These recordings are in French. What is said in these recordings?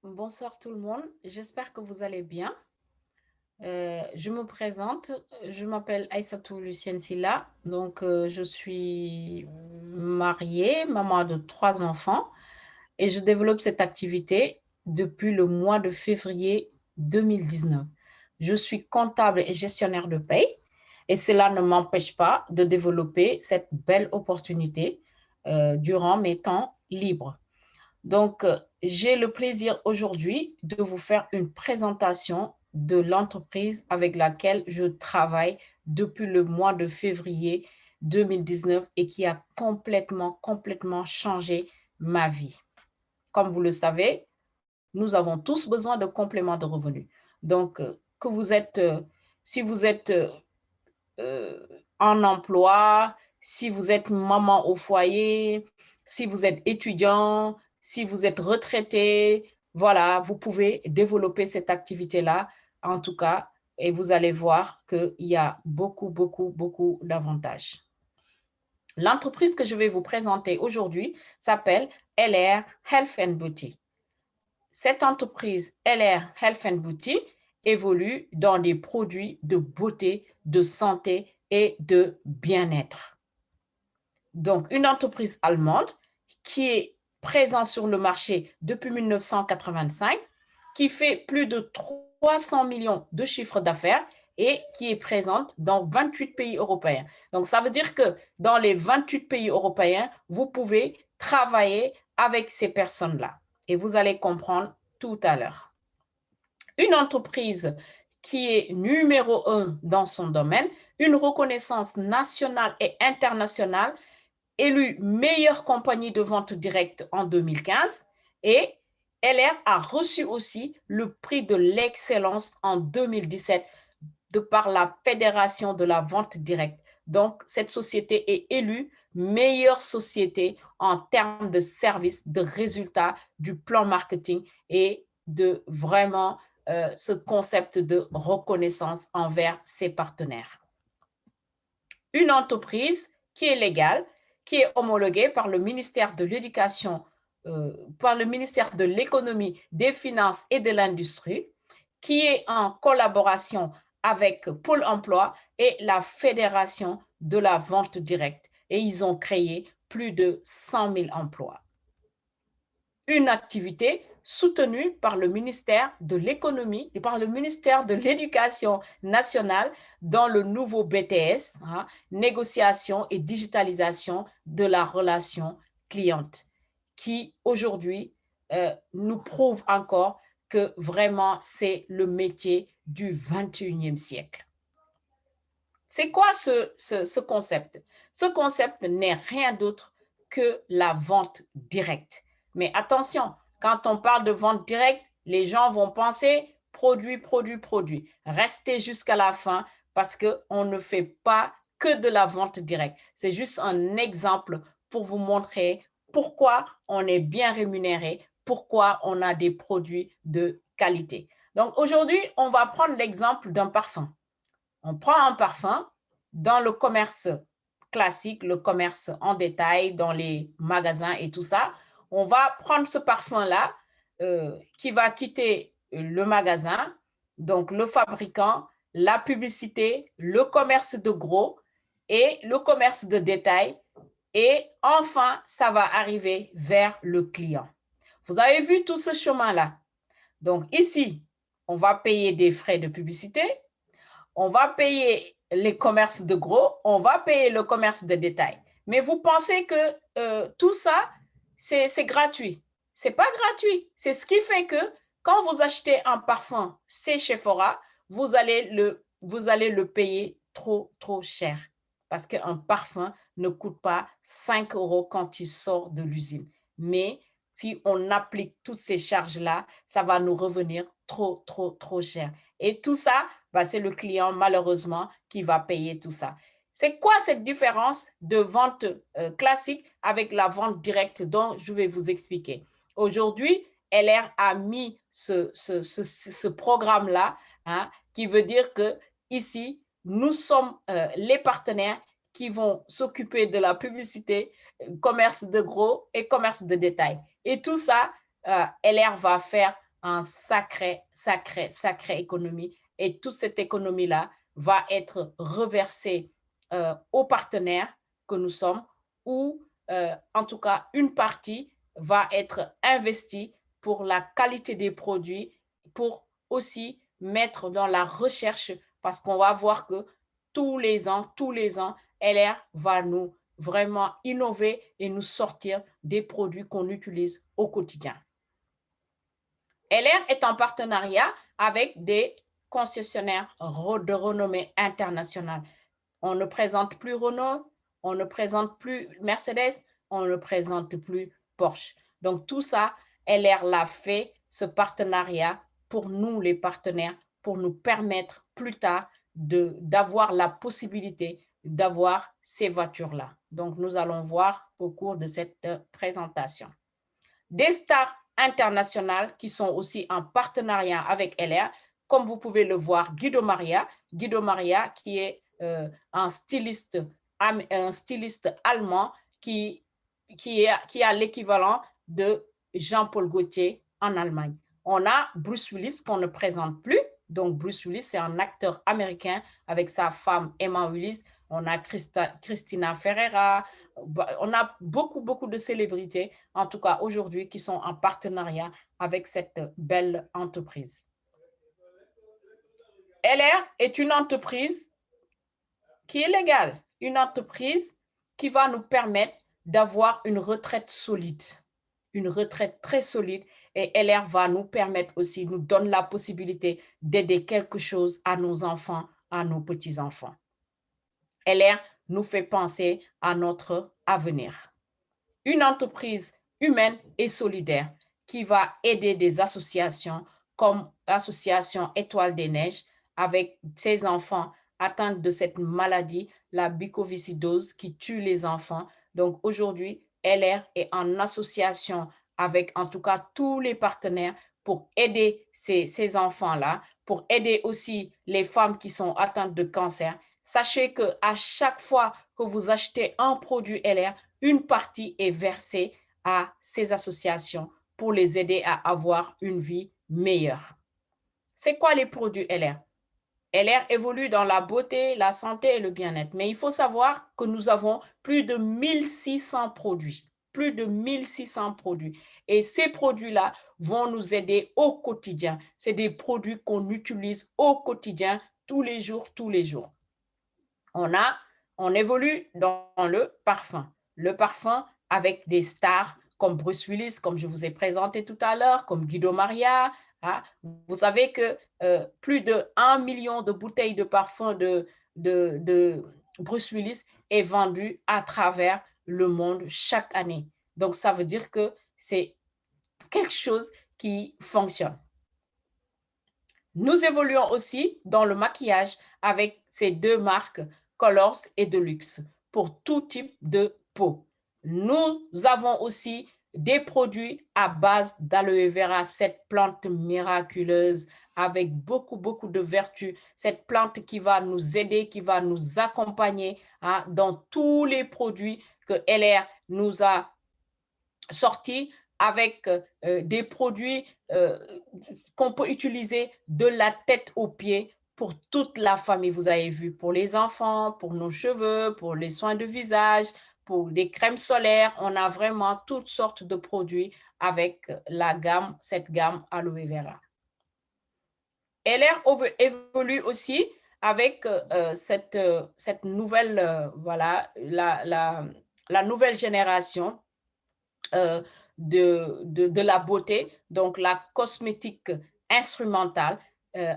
Bonsoir tout le monde, j'espère que vous allez bien. Je me présente, je m'appelle Aïssatou Lucienne Silla, je suis mariée, maman de 3 enfants et je développe cette activité depuis le mois de février 2019. Je suis comptable et gestionnaire de paie et cela ne m'empêche pas de développer cette belle opportunité durant mes temps libres. J'ai le plaisir aujourd'hui de vous faire une présentation de l'entreprise avec laquelle je travaille depuis le mois de février 2019 et qui a complètement changé ma vie. Comme vous le savez, nous avons tous besoin de compléments de revenus. Que vous êtes, si vous êtes euh, en emploi, si vous êtes maman au foyer, si vous êtes étudiant, si vous êtes retraité, voilà, vous pouvez développer cette activité-là, en tout cas, et vous allez voir qu'il y a beaucoup d'avantages. L'entreprise que je vais vous présenter aujourd'hui s'appelle LR Health and Beauty. Cette entreprise LR Health and Beauty évolue dans des produits de beauté, de santé et de bien-être. Donc, une entreprise allemande qui est présente sur le marché depuis 1985, qui fait plus de 300 millions de chiffres d'affaires et qui est présente dans 28 pays européens. Donc, ça veut dire que dans les 28 pays européens, vous pouvez travailler avec ces personnes-là. Et vous allez comprendre tout à l'heure. Une entreprise qui est numéro 1 dans son domaine, une reconnaissance nationale et internationale, élue meilleure compagnie de vente directe en 2015 et LR a reçu aussi le prix de l'excellence en 2017 de par la Fédération de la vente directe. Donc, cette société est élue meilleure société en termes de services, de résultats, du plan marketing et de vraiment ce concept de reconnaissance envers ses partenaires. Une entreprise qui est légale, qui est homologuée par le ministère de l'Éducation, par le ministère de l'Économie, des Finances et de l'Industrie, qui est en collaboration avec Pôle emploi et la Fédération de la vente directe. Et ils ont créé plus de 100 000 emplois. Une activité soutenue par le ministère de l'Économie et par le ministère de l'Éducation nationale dans le nouveau BTS, négociation et digitalisation de la relation cliente, qui aujourd'hui nous prouve encore que vraiment c'est le métier du 21e siècle. C'est quoi ce concept? Ce concept n'est rien d'autre que la vente directe. Mais attention, quand on parle de vente directe, les gens vont penser produit, produit, produit. Restez jusqu'à la fin parce qu'on ne fait pas que de la vente directe. C'est juste un exemple pour vous montrer pourquoi on est bien rémunéré, pourquoi on a des produits de qualité. Donc aujourd'hui, on va prendre l'exemple d'un parfum. On prend un parfum dans le commerce classique, le commerce en détail, dans les magasins et tout ça. On va prendre ce parfum-là qui va quitter le magasin, donc le fabricant, la publicité, le commerce de gros et le commerce de détail. Et enfin, ça va arriver vers le client. Vous avez vu tout ce chemin-là. Donc ici, on va payer des frais de publicité, on va payer les commerces de gros, on va payer le commerce de détail. Mais vous pensez que tout ça, c'est gratuit. Ce n'est pas gratuit. C'est ce qui fait que quand vous achetez un parfum chez Sephora, vous allez le payer trop cher. Parce qu'un parfum ne coûte pas 5 euros quand il sort de l'usine. Mais si on applique toutes ces charges-là, ça va nous revenir trop cher. Et tout ça, c'est le client, malheureusement, qui va payer tout ça. C'est quoi cette différence de vente classique avec la vente directe dont je vais vous expliquer? Aujourd'hui, LR a mis ce programme-là, qui veut dire que ici, nous sommes les partenaires qui vont s'occuper de la publicité, commerce de gros et commerce de détail. Et tout ça, LR va faire une sacrée économie. Et toute cette économie-là va être reversée aux partenaires que nous sommes, ou en tout cas, une partie va être investie pour la qualité des produits, pour aussi mettre dans la recherche, parce qu'on va voir que tous les ans, LR va nous vraiment innover et nous sortir des produits qu'on utilise au quotidien. LR est en partenariat avec des concessionnaires de renommée internationale. On ne présente plus Renault, on ne présente plus Mercedes, on ne présente plus Porsche. Donc tout ça, LR l'a fait, ce partenariat, pour nous les partenaires, pour nous permettre plus tard d'avoir la possibilité d'avoir ces voitures-là. Donc nous allons voir au cours de cette présentation. Des stars internationales qui sont aussi en partenariat avec LR, comme vous pouvez le voir, Guido Maria qui est un styliste allemand qui a l'équivalent de Jean-Paul Gaultier en Allemagne. On a Bruce Willis qu'on ne présente plus. Donc Bruce Willis, c'est un acteur américain avec sa femme Emma Willis. On a Christina Ferreira. On a beaucoup de célébrités, en tout cas aujourd'hui, qui sont en partenariat avec cette belle entreprise. LR est une entreprise qui est légale, une entreprise qui va nous permettre d'avoir une retraite solide, une retraite très solide, et LR va nous permettre aussi, nous donne la possibilité d'aider quelque chose à nos enfants, à nos petits-enfants. LR nous fait penser à notre avenir. Une entreprise humaine et solidaire qui va aider des associations comme l'Association Étoile des Neiges avec ses enfants atteints de cette maladie, la mucoviscidose, qui tue les enfants. Donc aujourd'hui, LR est en association avec en tout cas tous les partenaires pour aider ces enfants-là, pour aider aussi les femmes qui sont atteintes de cancer. Sachez qu'à chaque fois que vous achetez un produit LR, une partie est versée à ces associations pour les aider à avoir une vie meilleure. C'est quoi les produits LR? LR évolue dans la beauté, la santé et le bien-être. Mais il faut savoir que nous avons plus de 1600 produits. Plus de 1600 produits. Et ces produits-là vont nous aider au quotidien. C'est des produits qu'on utilise au quotidien, tous les jours. On évolue dans le parfum. Le parfum avec des stars comme Bruce Willis, comme je vous ai présenté tout à l'heure, comme Guido Maria. Hein. Vous savez que plus de 1 million de bouteilles de parfum de Bruce Willis est vendu à travers le monde chaque année. Donc, ça veut dire que c'est quelque chose qui fonctionne. Nous évoluons aussi dans le maquillage avec ces deux marques, Colors et Deluxe, pour tout type de peau. Nous avons aussi des produits à base d'aloe vera, cette plante miraculeuse avec beaucoup de vertus, cette plante qui va nous aider, qui va nous accompagner hein, dans tous les produits que LR nous a sortis, avec des produits qu'on peut utiliser de la tête aux pieds pour toute la famille. Vous avez vu, pour les enfants, pour nos cheveux, pour les soins de visage, pour les crèmes solaires. On a vraiment toutes sortes de produits avec cette gamme aloe vera. LR évolue aussi avec cette nouvelle, voilà, la nouvelle génération de la beauté, donc la cosmétique instrumentale,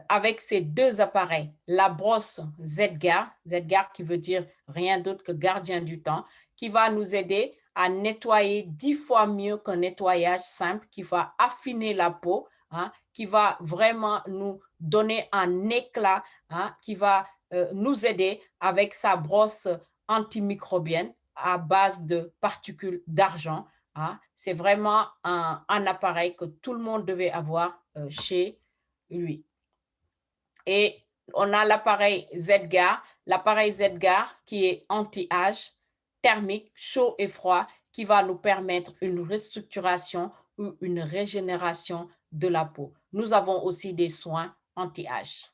avec ces deux appareils, la brosse Zedgar qui veut dire rien d'autre que gardien du temps, qui va nous aider à nettoyer 10 fois mieux qu'un nettoyage simple, qui va affiner la peau, hein, qui va vraiment nous donner un éclat, hein, qui va nous aider avec sa brosse antimicrobienne à base de particules d'argent. Hein. C'est vraiment un appareil que tout le monde devait avoir chez lui. Et on a l'appareil Zedgar qui est anti-âge, thermique, chaud et froid, qui va nous permettre une restructuration ou une régénération de la peau. Nous avons aussi des soins anti-âge.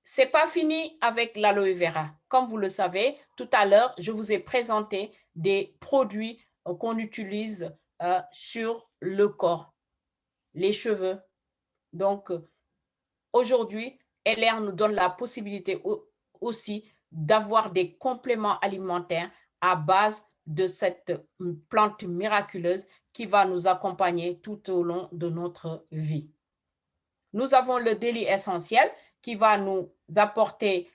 C'est pas fini avec l'aloe vera. Comme vous le savez, tout à l'heure, je vous ai présenté des produits qu'on utilise sur le corps, les cheveux. Donc, aujourd'hui, LR nous donne la possibilité aussi d'avoir des compléments alimentaires à base de cette plante miraculeuse qui va nous accompagner tout au long de notre vie. Nous avons le délit essentiel qui va nous apporter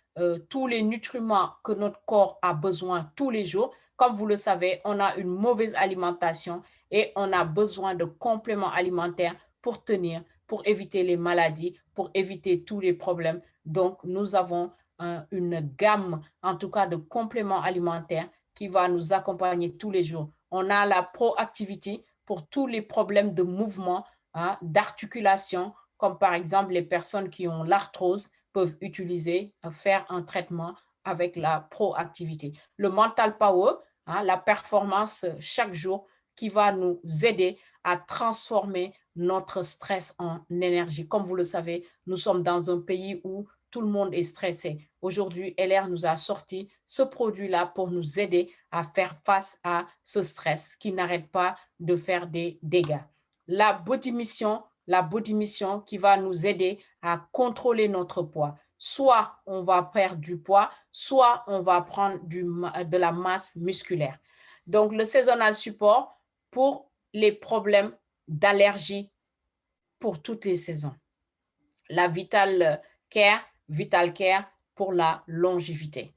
tous les nutriments que notre corps a besoin tous les jours. Comme vous le savez, on a une mauvaise alimentation et on a besoin de compléments alimentaires pour tenir, pour éviter les maladies, pour éviter tous les problèmes. Donc, nous avons une gamme, en tout cas, de compléments alimentaires qui va nous accompagner tous les jours. On a la proactivité pour tous les problèmes de mouvement, hein, d'articulation, comme par exemple les personnes qui ont l'arthrose peuvent utiliser, faire un traitement avec la proactivité. Le mental power, hein, la performance chaque jour qui va nous aider à transformer notre stress en énergie. Comme vous le savez, nous sommes dans un pays où tout le monde est stressé. Aujourd'hui, LR nous a sorti ce produit-là pour nous aider à faire face à ce stress qui n'arrête pas de faire des dégâts. La body mission qui va nous aider à contrôler notre poids. Soit on va perdre du poids, soit on va prendre de la masse musculaire. Donc, le seasonal support pour les problèmes d'allergie pour toutes les saisons. La Vital Care pour la longévité.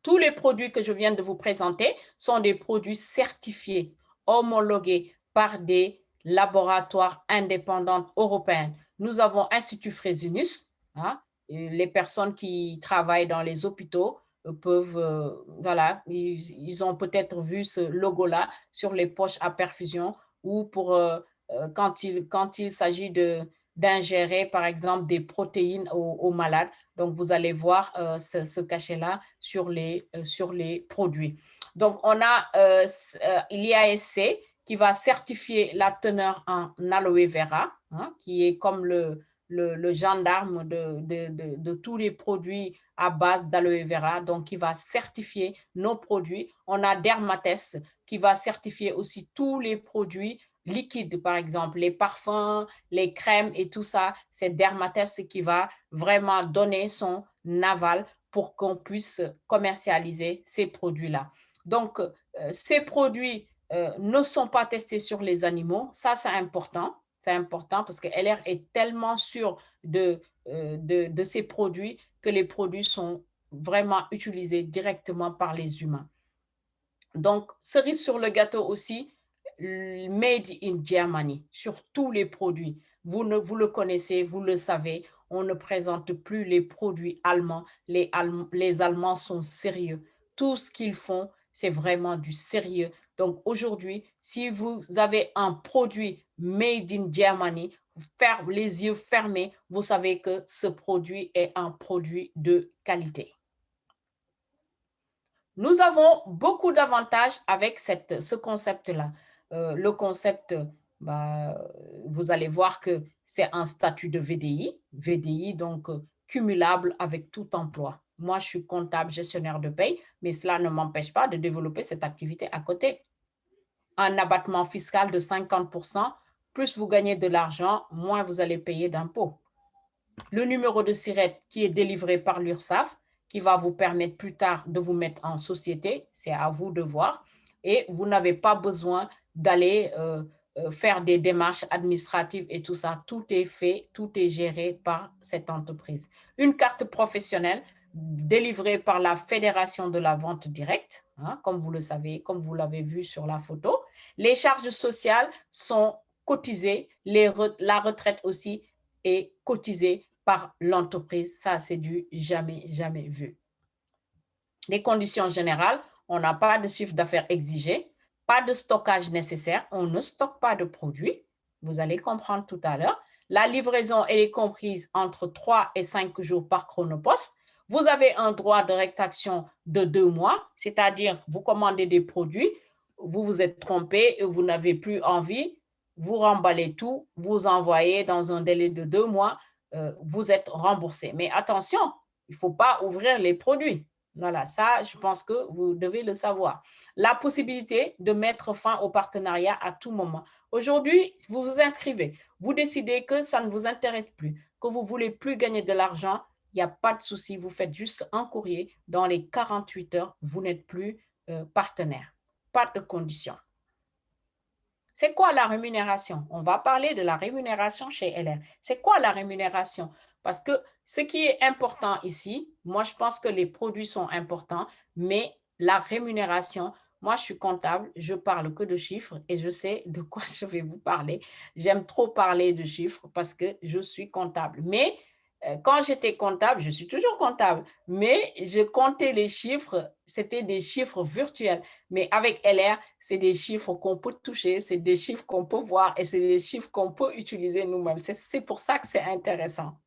Tous les produits que je viens de vous présenter sont des produits certifiés, homologués par des laboratoires indépendants européens. Nous avons Institut Fresenius, hein, et les personnes qui travaillent dans les hôpitaux peuvent, voilà, ils ont peut-être vu ce logo-là sur les poches à perfusion ou pour quand il s'agit d'ingérer, par exemple, des protéines aux malades. Donc, vous allez voir ce cachet-là sur les produits. Donc, on a l'IASC qui va certifier la teneur en aloe vera, hein, qui est comme le gendarme de tous les produits à base d'aloe vera, donc qui va certifier nos produits. On a Dermatest qui va certifier aussi tous les produits liquides, par exemple, les parfums, les crèmes et tout ça. C'est Dermatest qui va vraiment donner son aval pour qu'on puisse commercialiser ces produits-là. Donc, ces produits ne sont pas testés sur les animaux. Ça, c'est important. C'est important parce que LR est tellement sûre de ces produits que les produits sont vraiment utilisés directement par les humains. Donc, cerise sur le gâteau aussi, made in Germany, sur tous les produits. Vous le connaissez, vous le savez, on ne présente plus les produits allemands. Les Allemands sont sérieux. Tout ce qu'ils font, c'est vraiment du sérieux. Donc aujourd'hui, si vous avez un produit made in Germany, les yeux fermés, vous savez que ce produit est un produit de qualité. Nous avons beaucoup d'avantages avec ce concept-là. Le concept, vous allez voir que c'est un statut de VDI donc cumulable avec tout emploi. Moi, je suis comptable, gestionnaire de paye, mais cela ne m'empêche pas de développer cette activité à côté. Un abattement fiscal de 50%, plus vous gagnez de l'argent, moins vous allez payer d'impôts. Le numéro de SIRET qui est délivré par l'URSSAF, qui va vous permettre plus tard de vous mettre en société, c'est à vous de voir. Et vous n'avez pas besoin d'aller faire des démarches administratives et tout ça. Tout est fait, tout est géré par cette entreprise. Une carte professionnelle délivrée par la Fédération de la vente directe, hein, comme vous le savez, comme vous l'avez vu sur la photo. Les charges sociales sont cotisées, la retraite aussi est cotisée par l'entreprise. Ça, c'est du jamais, jamais vu. Les conditions générales, on n'a pas de chiffre d'affaires exigé, pas de stockage nécessaire, on ne stocke pas de produits. Vous allez comprendre tout à l'heure. La livraison, elle est comprise entre 3 et 5 jours par chronopost. Vous avez un droit de rétraction de 2 mois, c'est-à-dire vous commandez des produits, vous vous êtes trompé et vous n'avez plus envie, vous remballez tout, vous envoyez dans un délai de 2 mois, vous êtes remboursé. Mais attention, il ne faut pas ouvrir les produits. Voilà, ça, je pense que vous devez le savoir. La possibilité de mettre fin au partenariat à tout moment. Aujourd'hui, vous vous inscrivez, vous décidez que ça ne vous intéresse plus, que vous ne voulez plus gagner de l'argent, il n'y a pas de souci, vous faites juste un courrier. Dans les 48 heures, vous n'êtes plus partenaire. Pas de condition. C'est quoi la rémunération? On va parler de la rémunération chez LR. C'est quoi la rémunération? Parce que ce qui est important ici, moi je pense que les produits sont importants, mais la rémunération, moi je suis comptable, je parle que de chiffres et je sais de quoi je vais vous parler. J'aime trop parler de chiffres parce que je suis comptable. Mais quand j'étais comptable, je suis toujours comptable, mais je comptais les chiffres, c'était des chiffres virtuels. Mais avec LR, c'est des chiffres qu'on peut toucher, c'est des chiffres qu'on peut voir et c'est des chiffres qu'on peut utiliser nous-mêmes. C'est pour ça que c'est intéressant.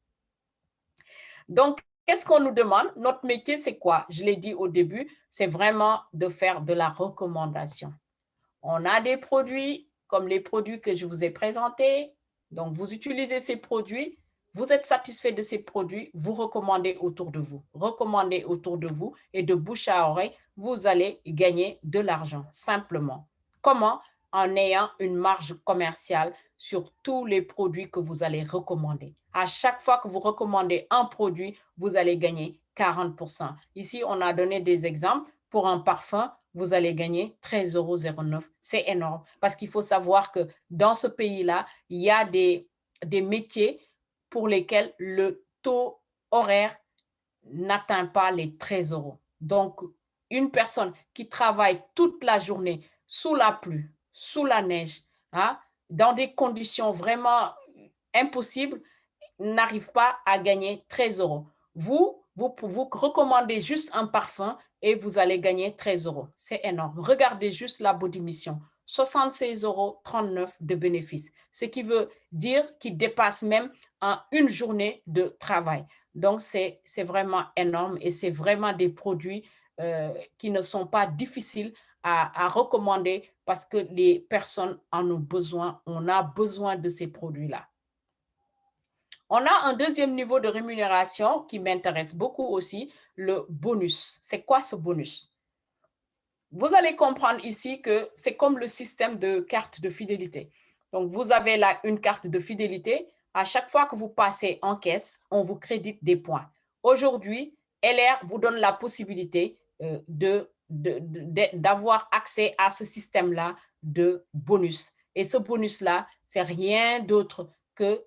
Donc, qu'est-ce qu'on nous demande? Notre métier, c'est quoi? Je l'ai dit au début, c'est vraiment de faire de la recommandation. On a des produits comme les produits que je vous ai présentés. Donc, vous utilisez ces produits, vous êtes satisfait de ces produits, vous recommandez autour de vous. Recommandez autour de vous et de bouche à oreille, vous allez gagner de l'argent, simplement. Comment? En ayant une marge commerciale sur tous les produits que vous allez recommander. À chaque fois que vous recommandez un produit, vous allez gagner 40%. Ici, on a donné des exemples. Pour un parfum, vous allez gagner 13,09 €. C'est énorme parce qu'il faut savoir que dans ce pays-là, il y a des métiers pour lesquels le taux horaire n'atteint pas les 13 euros. Donc, une personne qui travaille toute la journée sous la pluie, sous la neige, hein, dans des conditions vraiment impossibles, n'arrive pas à gagner 13 euros. Vous recommandez juste un parfum et vous allez gagner 13 euros. C'est énorme. Regardez juste la body mission. 76,39 € de bénéfices, ce qui veut dire qu'il dépasse même une journée de travail. Donc, c'est vraiment énorme et c'est vraiment des produits qui ne sont pas difficiles à recommander parce que les personnes en ont besoin. On a besoin de ces produits-là. On a un deuxième niveau de rémunération qui m'intéresse beaucoup aussi, le bonus. C'est quoi ce bonus? Vous allez comprendre ici que c'est comme le système de carte de fidélité. Donc, vous avez là une carte de fidélité. À chaque fois que vous passez en caisse, on vous crédite des points. Aujourd'hui, LR vous donne la possibilité d'avoir accès à ce système-là de bonus. Et ce bonus-là, c'est rien d'autre que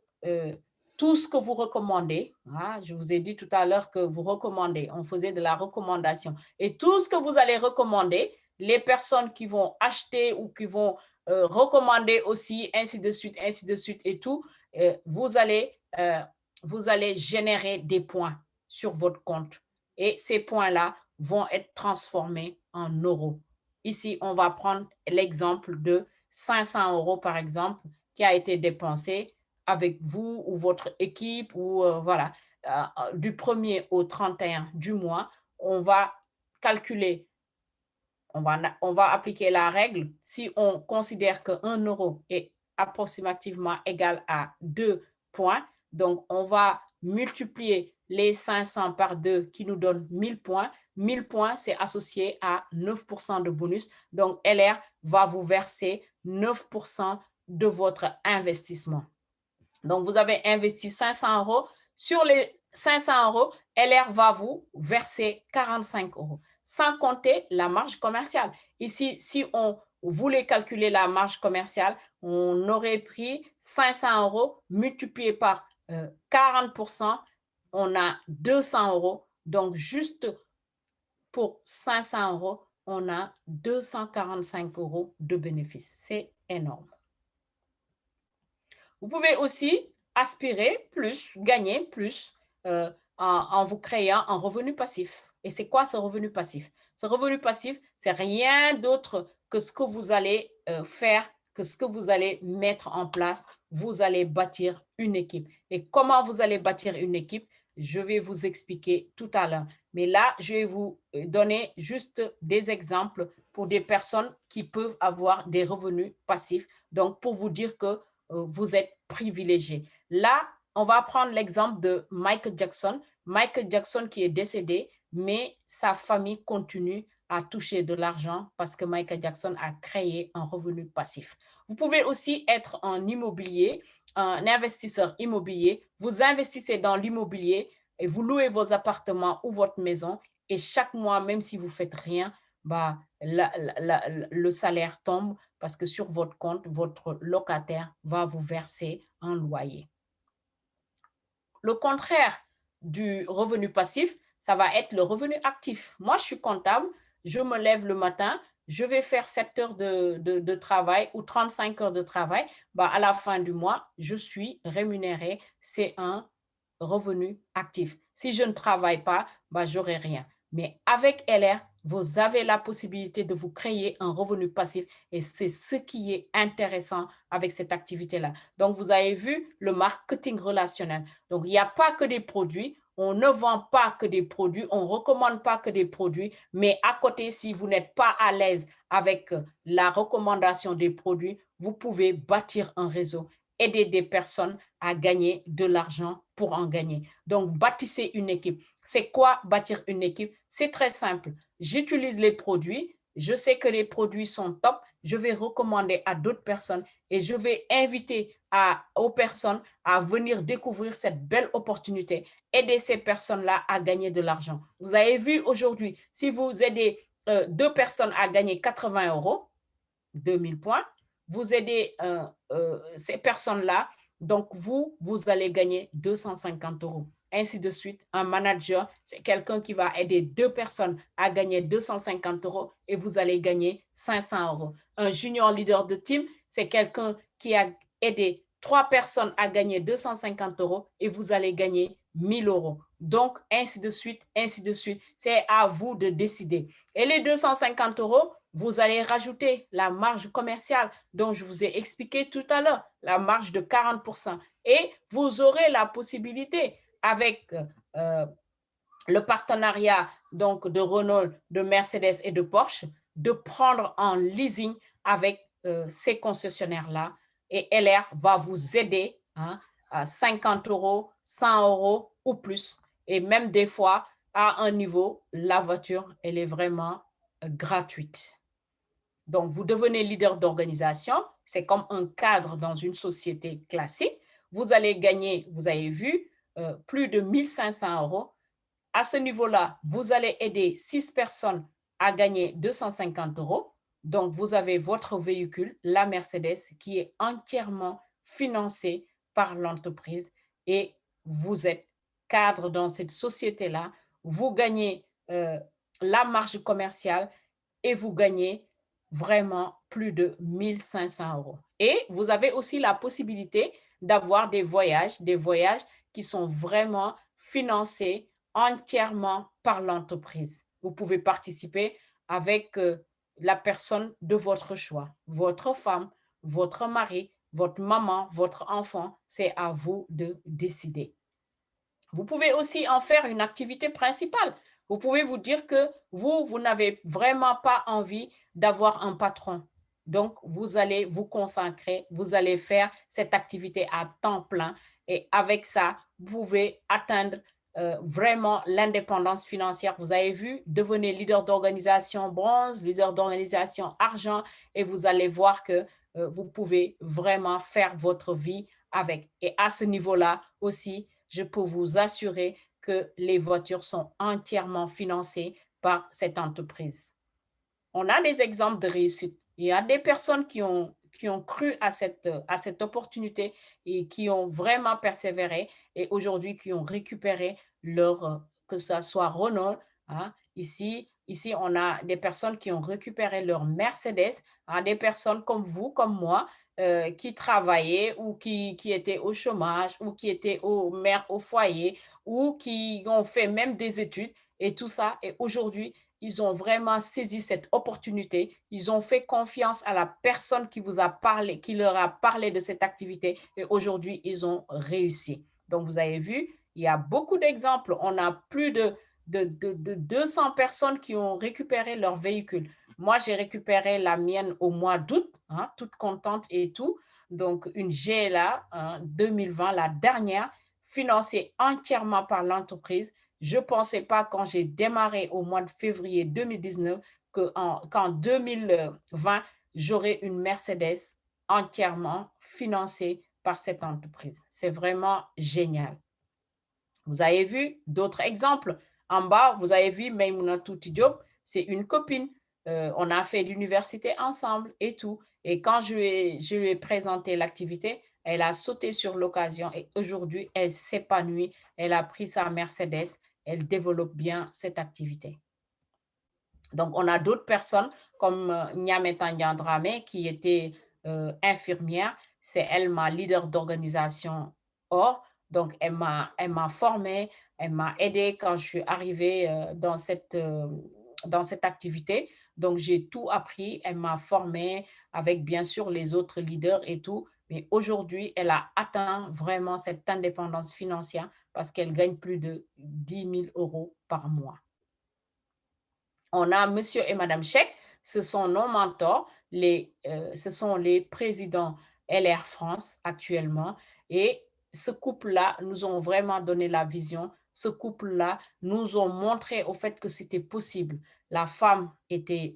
tout ce que vous recommandez. Hein, je vous ai dit tout à l'heure que vous recommandez, on faisait de la recommandation. Et tout ce que vous allez recommander, les personnes qui vont acheter ou qui vont recommander aussi, ainsi de suite et tout, vous allez générer des points sur votre compte. Et ces points-là vont être transformés en euros. Ici, on va prendre l'exemple de 500 € par exemple, qui a été dépensé avec vous ou votre équipe ou voilà, du 1er au 31 du mois, on va calculer, on va appliquer la règle. Si on considère que 1 euro est approximativement égal à 2 points, donc on va multiplier les 500 par 2 qui nous donne 1000 points. 1000 points, c'est associé à 9% de bonus. Donc, LR va vous verser 9% de votre investissement. Donc, vous avez investi 500 €. Sur les 500 €, LR va vous verser 45 €, sans compter la marge commerciale. Ici, si on voulait calculer la marge commerciale, on aurait pris 500 € multiplié par 40%, on a 200 €. Donc, juste pour 500 €, on a 245 € de bénéfice. C'est énorme. Vous pouvez aussi aspirer plus, gagner plus en vous créant un revenu passif. Et c'est quoi ce revenu passif? Ce revenu passif, c'est rien d'autre que ce que vous allez faire, que ce que vous allez mettre en place. Vous allez bâtir une équipe. Et comment vous allez bâtir une équipe? Je vais vous expliquer tout à l'heure. Mais là, je vais vous donner juste des exemples pour des personnes qui peuvent avoir des revenus passifs. Donc, pour vous dire que vous êtes privilégié. Là, on va prendre l'exemple de Michael Jackson. Michael Jackson qui est décédé, mais sa famille continue à toucher de l'argent parce que Michael Jackson a créé un revenu passif. Vous pouvez aussi être en immobilier, un investisseur immobilier. Vous investissez dans l'immobilier et vous louez vos appartements ou votre maison et chaque mois, même si vous ne faites rien, bah, le salaire tombe parce que sur votre compte, votre locataire va vous verser un loyer. Le contraire du revenu passif, ça va être le revenu actif. Moi, je suis comptable, je me lève le matin, je vais faire 7 heures de travail ou 35 heures de travail. Bah, à la fin du mois, je suis rémunéré. C'est un revenu actif. Si je ne travaille pas, bah, je n'aurai rien. Mais avec LR, vous avez la possibilité de vous créer un revenu passif et c'est ce qui est intéressant avec cette activité-là. Donc, vous avez vu le marketing relationnel. Donc, il n'y a pas que des produits. On ne vend pas que des produits, on ne recommande pas que des produits, mais à côté, si vous n'êtes pas à l'aise avec la recommandation des produits, vous pouvez bâtir un réseau, aider des personnes à gagner de l'argent pour en gagner. Donc, bâtissez une équipe. C'est quoi bâtir une équipe? C'est très simple. J'utilise les produits, je sais que les produits sont top, je vais recommander à d'autres personnes et je vais inviter aux personnes à venir découvrir cette belle opportunité, aider ces personnes-là à gagner de l'argent. Vous avez vu aujourd'hui, si vous aidez 2 personnes à gagner 80 euros, 2000 points, vous aidez ces personnes-là, donc vous allez gagner 250 euros. Ainsi de suite, un manager, c'est quelqu'un qui va aider 2 personnes à gagner 250 euros et vous allez gagner 500 euros. Un junior leader de team, c'est quelqu'un qui a aidé 3 personnes à gagner 250 euros et vous allez gagner 1000 euros. Donc, ainsi de suite, ainsi de suite. C'est à vous de décider. Et les 250 euros, vous allez rajouter la marge commerciale dont je vous ai expliqué tout à l'heure, la marge de 40%. Et vous aurez la possibilité avec le partenariat donc de Renault, de Mercedes et de Porsche, de prendre en leasing avec ces concessionnaires-là. Et LR va vous aider à 50 euros, 100 euros ou plus. Et même des fois, à un niveau, la voiture, elle est vraiment gratuite. Donc, vous devenez leader d'organisation. C'est comme un cadre dans une société classique. Vous allez gagner, vous avez vu, plus de 1500 euros. À ce niveau-là, vous allez aider 6 personnes à gagner 250 euros. Donc, vous avez votre véhicule, la Mercedes, qui est entièrement financé par l'entreprise et vous êtes cadre dans cette société-là. Vous gagnez la marge commerciale et vous gagnez vraiment plus de 1500 euros. Et vous avez aussi la possibilité d'avoir des voyages qui sont vraiment financés entièrement par l'entreprise. Vous pouvez participer avec la personne de votre choix, votre femme, votre mari, votre maman, votre enfant, c'est à vous de décider. Vous pouvez aussi en faire une activité principale. Vous pouvez vous dire que vous n'avez vraiment pas envie d'avoir un patron. Donc, vous allez vous consacrer, vous allez faire cette activité à temps plein et avec ça, vous pouvez atteindre vraiment l'indépendance financière. Vous avez vu, devenez leader d'organisation bronze, leader d'organisation argent et vous allez voir que vous pouvez vraiment faire votre vie avec. Et à ce niveau-là aussi, je peux vous assurer que les voitures sont entièrement financées par cette entreprise. On a des exemples de réussite. Il y a des personnes qui ont cru à cette opportunité et qui ont vraiment persévéré et aujourd'hui qui ont récupéré leur, que ce soit Renault, hein, ici, on a des personnes qui ont récupéré leur Mercedes, hein, des personnes comme vous, comme moi, qui travaillaient ou qui étaient au chômage ou qui étaient mères au foyer ou qui ont fait même des études et tout ça. Et aujourd'hui, ils ont vraiment saisi cette opportunité. Ils ont fait confiance à la personne qui vous a parlé, qui leur a parlé de cette activité et aujourd'hui, ils ont réussi. Donc, vous avez vu, il y a beaucoup d'exemples. On a plus de 200 personnes qui ont récupéré leur véhicule. Moi, j'ai récupéré la mienne au mois d'août, hein, toute contente et tout. Donc, une GLA 2020, la dernière, financée entièrement par l'entreprise. Je ne pensais pas quand j'ai démarré au mois de février 2019 qu'en 2020, j'aurai une Mercedes entièrement financée par cette entreprise. C'est vraiment génial. Vous avez vu d'autres exemples. En bas, vous avez vu Maïmouna Diop, c'est une copine. On a fait l'université ensemble et tout. Et quand je lui ai présenté l'activité, elle a sauté sur l'occasion et aujourd'hui, elle s'épanouit. Elle a pris sa Mercedes. Elle développe bien cette activité. Donc, on a d'autres personnes comme Niamé Tandian-Dramé qui était infirmière. C'est elle ma leader d'organisation OR. Donc, elle m'a formée, elle m'a aidée quand je suis arrivée dans cette activité. Donc, j'ai tout appris. Elle m'a formée avec, bien sûr, les autres leaders et tout. Mais aujourd'hui, elle a atteint vraiment cette indépendance financière parce qu'elle gagne plus de 10 000 euros par mois. On a Monsieur et Madame Cheikh, ce sont nos mentors, ce sont les présidents LR France actuellement. Et ce couple-là nous ont vraiment donné la vision. Ce couple-là nous ont montré au fait que c'était possible. La femme était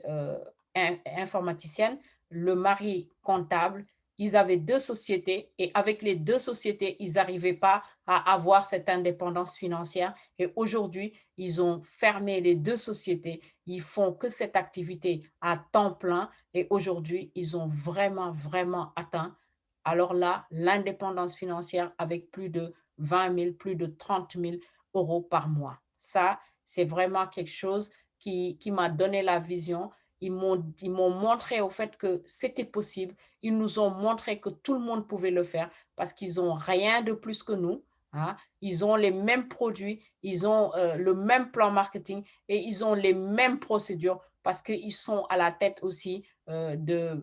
informaticienne, le mari comptable. Ils avaient deux sociétés et avec les deux sociétés, ils n'arrivaient pas à avoir cette indépendance financière. Et aujourd'hui, ils ont fermé les deux sociétés. Ils font que cette activité à temps plein et aujourd'hui, ils ont vraiment, vraiment atteint. Alors là, l'indépendance financière avec plus de 20 000, plus de 30 000 euros par mois. Ça, c'est vraiment quelque chose qui m'a donné la vision. Ils m'ont montré au fait que c'était possible. Ils nous ont montré que tout le monde pouvait le faire parce qu'ils n'ont rien de plus que nous. Hein. Ils ont les mêmes produits, ils ont le même plan marketing et ils ont les mêmes procédures parce qu'ils sont à la tête aussi de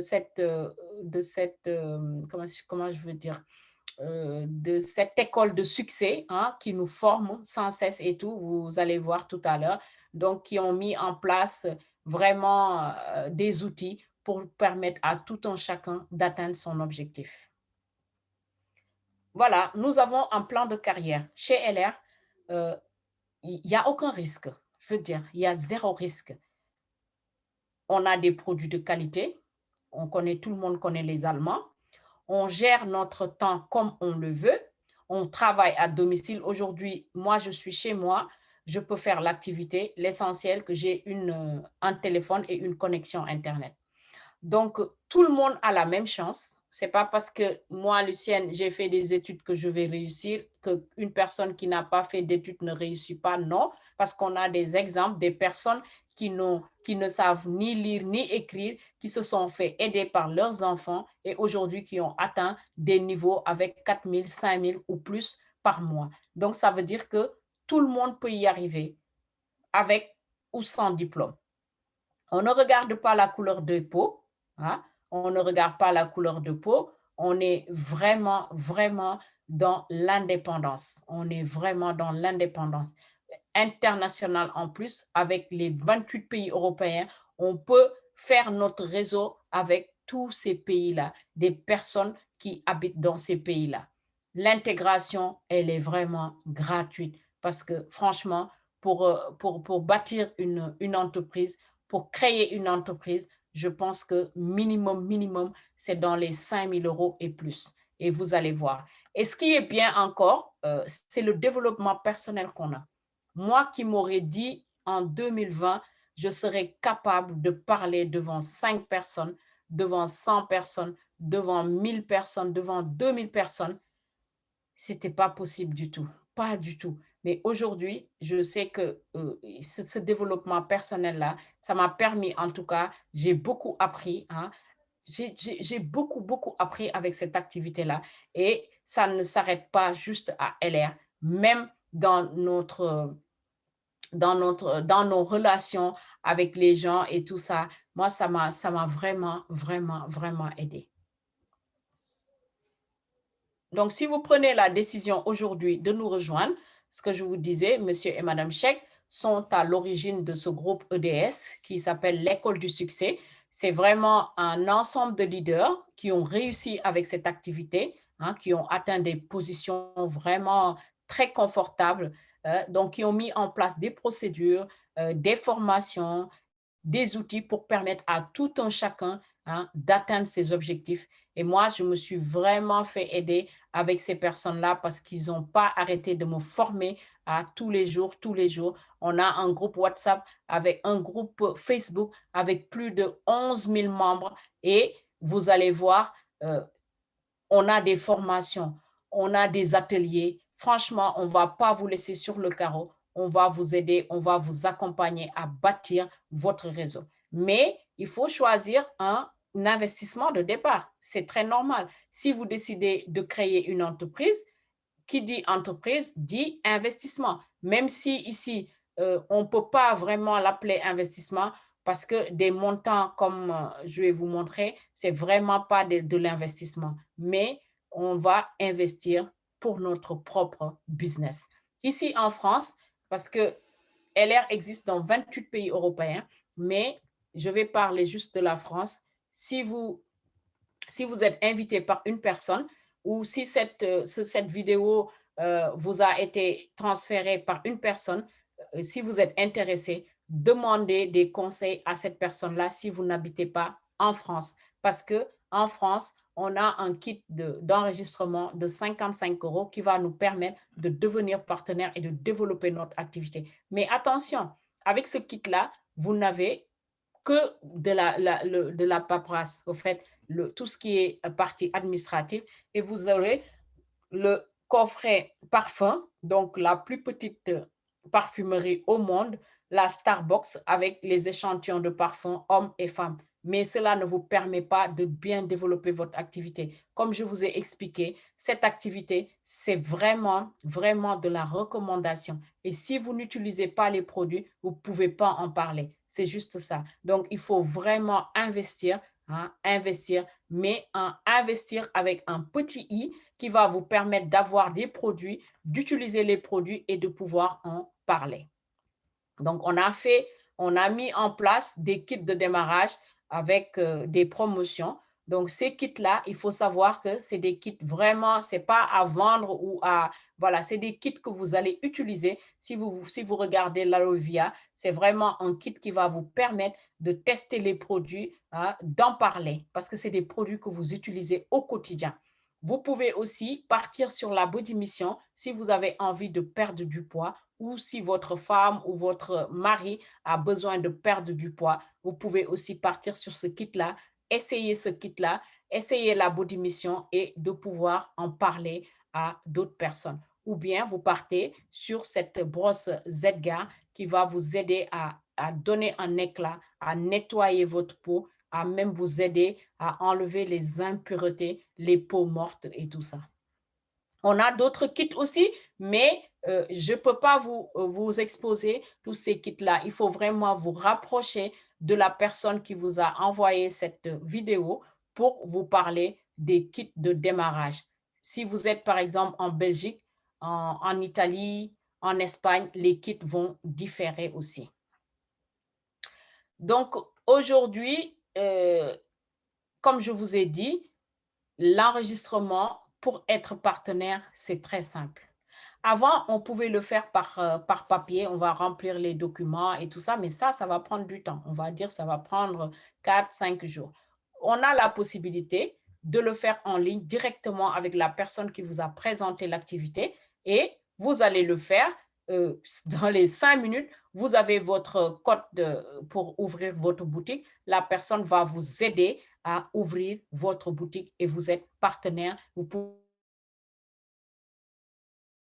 cette comment je veux dire, de cette école de succès hein, qui nous forme sans cesse et tout, vous allez voir tout à l'heure, donc qui ont mis en place vraiment des outils pour permettre à tout un chacun d'atteindre son objectif. Voilà, nous avons un plan de carrière. Chez LR, il n'y a aucun risque. Je veux dire, il y a zéro risque. On a des produits de qualité. Tout le monde connaît les Allemands. On gère notre temps comme on le veut. On travaille à domicile. Aujourd'hui, moi, je suis chez moi. Je peux faire l'activité. L'essentiel, que j'ai un téléphone et une connexion Internet. Donc, tout le monde a la même chance. Ce n'est pas parce que moi, Lucienne, j'ai fait des études que je vais réussir, qu'une personne qui n'a pas fait d'études ne réussit pas. Non, parce qu'on a des exemples, des personnes qui ne savent ni lire ni écrire, qui se sont fait aider par leurs enfants et aujourd'hui qui ont atteint des niveaux avec 4 000, 5 000 ou plus par mois. Donc, ça veut dire que tout le monde peut y arriver avec ou sans diplôme. On ne regarde pas la couleur de peau, hein? On ne regarde pas la couleur de peau, on est vraiment, vraiment dans l'indépendance. On est vraiment dans l'indépendance internationale en plus, avec les 28 pays européens, on peut faire notre réseau avec tous ces pays-là, des personnes qui habitent dans ces pays-là. L'intégration, elle est vraiment gratuite parce que franchement, pour bâtir une entreprise, pour créer une entreprise, je pense que minimum, c'est dans les 5 000 euros et plus. Et vous allez voir. Et ce qui est bien encore, c'est le développement personnel qu'on a. Moi qui m'aurais dit en 2020, je serais capable de parler devant 5 personnes, devant 100 personnes, devant 1000 personnes, devant 2000 personnes, ce n'était pas possible du tout. Pas du tout. Mais aujourd'hui, je sais que ce développement personnel-là, ça m'a permis, en tout cas, j'ai beaucoup appris. Hein, j'ai beaucoup appris avec cette activité-là. Et ça ne s'arrête pas juste à LR. Même dans nos relations avec les gens et tout ça, moi, ça m'a vraiment aidé. Donc, si vous prenez la décision aujourd'hui de nous rejoindre, ce que je vous disais, monsieur et madame Cheikh, sont à l'origine de ce groupe EDS qui s'appelle l'École du succès. C'est vraiment un ensemble de leaders qui ont réussi avec cette activité, hein, qui ont atteint des positions vraiment très confortables, donc qui ont mis en place des procédures, des formations, des outils pour permettre à tout un chacun, hein, d'atteindre ses objectifs. Et moi, je me suis vraiment fait aider avec ces personnes-là parce qu'ils n'ont pas arrêté de me former à tous les jours, tous les jours. On a un groupe WhatsApp avec un groupe Facebook avec plus de 11 000 membres et vous allez voir, euh, on a des formations, on a des ateliers. Franchement, on ne va pas vous laisser sur le carreau. On va vous aider, on va vous accompagner à bâtir votre réseau. Mais il faut choisir un investissement de départ. C'est très normal. Si vous décidez de créer une entreprise, qui dit entreprise dit investissement. Même si ici, on ne peut pas vraiment l'appeler investissement parce que des montants, comme je vais vous montrer, ce n'est vraiment pas de l'investissement, mais on va investir pour notre propre business. Ici en France, parce que LR existe dans 28 pays européens, mais je vais parler juste de la France. Si vous êtes invité par une personne ou si cette vidéo vous a été transférée par une personne, si vous êtes intéressé, demandez des conseils à cette personne-là si vous n'habitez pas en France. Parce qu'en France, on a un kit d'enregistrement de 55 euros qui va nous permettre de devenir partenaire et de développer notre activité. Mais attention, avec ce kit-là, vous n'avez que de la paperasse, au fait, tout ce qui est partie administrative, et vous aurez le coffret parfum, donc la plus petite parfumerie au monde, la Starbucks avec les échantillons de parfums hommes et femmes. Mais cela ne vous permet pas de bien développer votre activité. Comme je vous ai expliqué, cette activité, c'est vraiment, vraiment de la recommandation. Et si vous n'utilisez pas les produits, vous ne pouvez pas en parler. C'est juste ça. Donc, il faut vraiment investir, hein, investir, mais investir avec un petit i qui va vous permettre d'avoir des produits, d'utiliser les produits et de pouvoir en parler. Donc, on a mis en place des kits de démarrage avec des promotions. Donc, ces kits-là, il faut savoir que c'est des kits vraiment, c'est pas à vendre ou à, voilà, c'est des kits que vous allez utiliser. Si vous regardez l'Alovia, c'est vraiment un kit qui va vous permettre de tester les produits, hein, d'en parler, parce que c'est des produits que vous utilisez au quotidien. Vous pouvez aussi partir sur la body mission si vous avez envie de perdre du poids ou si votre femme ou votre mari a besoin de perdre du poids. Vous pouvez aussi partir sur ce kit-là, essayer ce kit-là, essayer la body mission et de pouvoir en parler à d'autres personnes. Ou bien vous partez sur cette brosse Zedgar qui va vous aider à donner un éclat, à nettoyer votre peau, à même vous aider à enlever les impuretés, les peaux mortes et tout ça. On a d'autres kits aussi, mais je ne peux pas vous exposer tous ces kits-là. Il faut vraiment vous rapprocher de la personne qui vous a envoyé cette vidéo pour vous parler des kits de démarrage. Si vous êtes par exemple en Belgique, en Italie, en Espagne, les kits vont différer aussi. Donc aujourd'hui, comme je vous ai dit, l'enregistrement pour être partenaire, c'est très simple. Avant, on pouvait le faire par papier, on va remplir les documents et tout ça, mais ça va prendre du temps. On va dire ça va prendre 4-5 jours. On a la possibilité de le faire en ligne directement avec la personne qui vous a présenté l'activité et vous allez le faire dans les 5 minutes. Vous avez votre code pour ouvrir votre boutique. La personne va vous aider à ouvrir votre boutique et vous êtes partenaire. Vous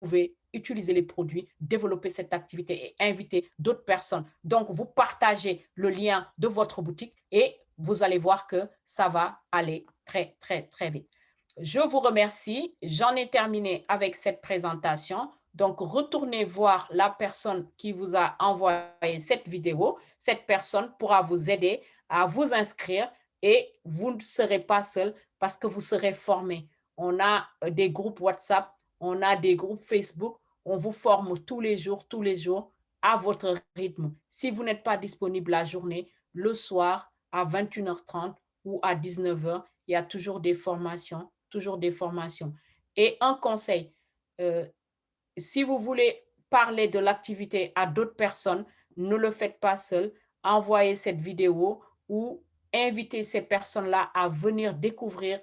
pouvez utiliser les produits, développer cette activité et inviter d'autres personnes. Donc, vous partagez le lien de votre boutique et vous allez voir que ça va aller très, très, très vite. Je vous remercie. J'en ai terminé avec cette présentation. Donc, retournez voir la personne qui vous a envoyé cette vidéo. Cette personne pourra vous aider à vous inscrire et vous ne serez pas seul parce que vous serez formé. On a des groupes WhatsApp, on a des groupes Facebook, on vous forme tous les jours, tous les jours. à votre rythme. Si vous n'êtes pas disponible la journée, le soir à 21h30 ou à 19h, il y a toujours des formations, toujours des formations. Et un conseil, euh, si vous voulez parler de l'activité à d'autres personnes, ne le faites pas seul. Envoyez cette vidéo ou invitez ces personnes-là à venir découvrir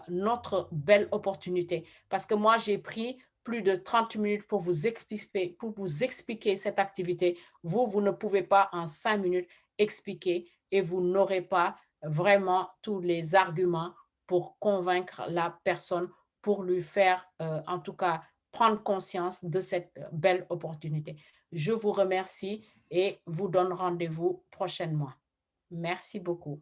notre belle opportunité. Parce que moi, j'ai pris plus de 30 minutes pour vous expliquer cette activité. Vous, vous ne pouvez pas en 5 minutes expliquer et vous n'aurez pas vraiment tous les arguments pour convaincre la personne, pour lui faire, en tout cas, prendre conscience de cette belle opportunité. Je vous remercie et vous donne rendez-vous prochainement. Merci beaucoup.